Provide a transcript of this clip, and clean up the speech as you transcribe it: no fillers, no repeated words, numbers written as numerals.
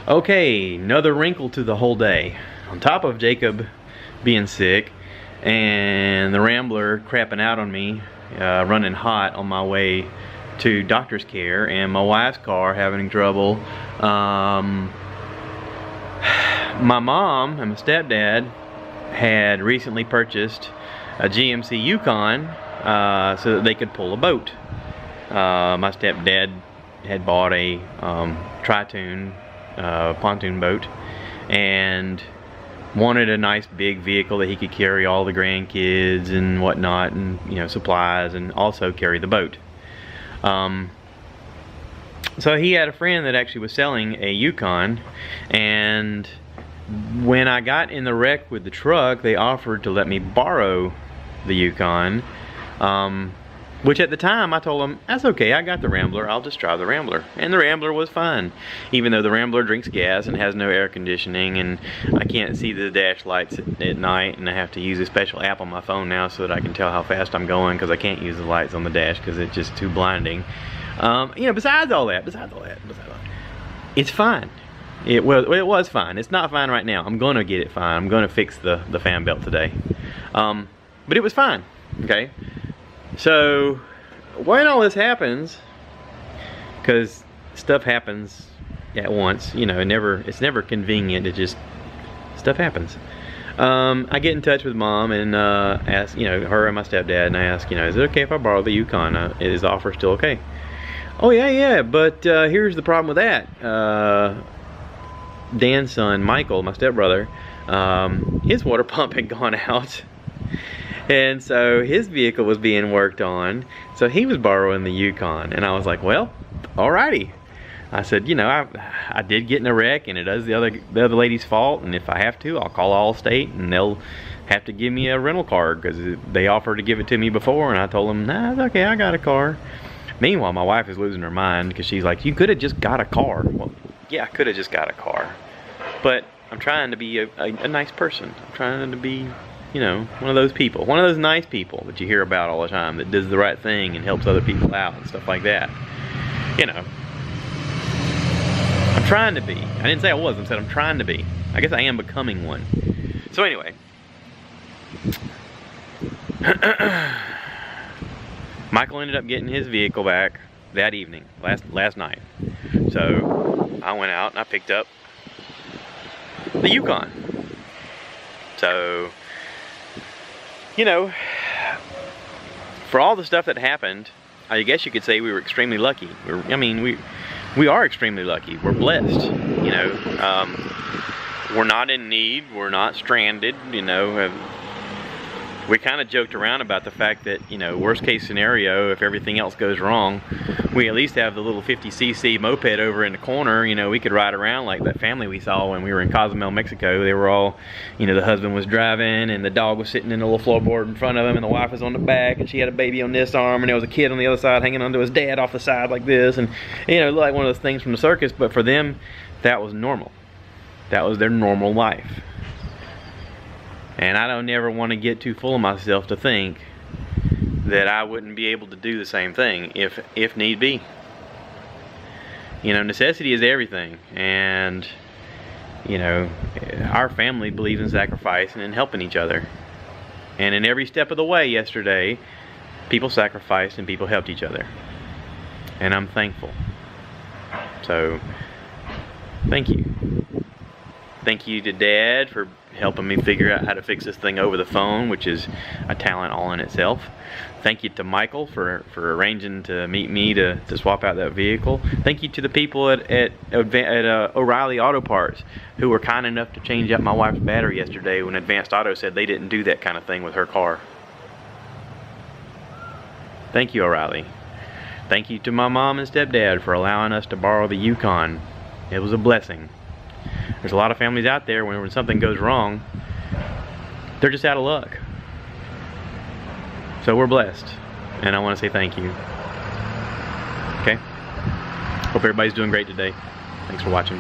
Okay, another wrinkle to the whole day. On top of Jacob being sick and the Rambler crapping out on me, running hot on my way to doctor's care, and my wife's car having trouble. My mom and my stepdad had recently purchased a GMC Yukon so that they could pull a boat. My stepdad had bought a Tri-Toon pontoon boat and wanted a nice big vehicle that he could carry all the grandkids and whatnot, and supplies, and also carry the boat. So he had a friend that actually was selling a Yukon, and when I got in the wreck with the truck, they offered to let me borrow the Yukon, which at the time I told them, that's okay, I got the Rambler, I'll just drive the Rambler. And the Rambler was fine, even though the Rambler drinks gas and has no air conditioning, and I can't see the dash lights at night, and I have to use a special app on my phone now so that I can tell how fast I'm going, because I can't use the lights on the dash because it's just too blinding. Besides all that, it's fine. It was fine. It's not fine right now. I'm gonna get it fine. I'm gonna fix the fan belt today. But it was fine, okay? So when all this happens, because stuff happens at once, it's never convenient. It just, stuff happens. I get in touch with Mom and ask, her and my stepdad, and I ask, is it okay if I borrow the Yukon? Is the offer still okay? Oh yeah, but here's the problem with that. Dan's son, Michael, my stepbrother, his water pump had gone out. And so his vehicle was being worked on, so he was borrowing the Yukon. And I was like, well, alrighty. I said, I did get in a wreck, and it is the other lady's fault, and if I have to, I'll call Allstate, and they'll have to give me a rental car, because they offered to give it to me before, and I told them, nah, it's okay, I got a car. Meanwhile, my wife is losing her mind, because she's like, you could have just got a car. Well, yeah, I could have just got a car. But I'm trying to be a nice person. I'm trying to be, one of those people. One of those nice people that you hear about all the time that does the right thing and helps other people out and stuff like that. I'm trying to be. I didn't say I was, I said I'm trying to be. I guess I am becoming one. So anyway. Michael ended up getting his vehicle back that evening, last night. So I went out and I picked up the Yukon. So, for all the stuff that happened, I guess you could say we were extremely lucky. We are extremely lucky. We're blessed. We're not in need. We're not stranded. We kind of joked around about the fact that, worst case scenario, if everything else goes wrong, we at least have the little 50cc moped over in the corner. We could ride around like that family we saw when we were in Cozumel, Mexico. They were all, the husband was driving, and the dog was sitting in the little floorboard in front of him, and the wife was on the back, and she had a baby on this arm, and there was a kid on the other side hanging onto his dad off the side like this, and, it looked like one of those things from the circus, but for them, that was normal. That was their normal life. And I don't ever want to get too full of myself to think that I wouldn't be able to do the same thing if need be. Necessity is everything, and our family believes in sacrifice and in helping each other. And in every step of the way yesterday, people sacrificed and people helped each other. And I'm thankful. So, thank you. Thank you to Dad for helping me figure out how to fix this thing over the phone, which is a talent all in itself. Thank you to Michael for arranging to meet me to swap out that vehicle. Thank you to the people at O'Reilly Auto Parts who were kind enough to change out my wife's battery yesterday when Advanced Auto said they didn't do that kind of thing with her car. Thank you, O'Reilly. Thank you to my mom and stepdad for allowing us to borrow the Yukon. It was a blessing. There's a lot of families out there when something goes wrong, they're just out of luck. So we're blessed, and I want to say thank you. Okay? Hope everybody's doing great today. Thanks for watching.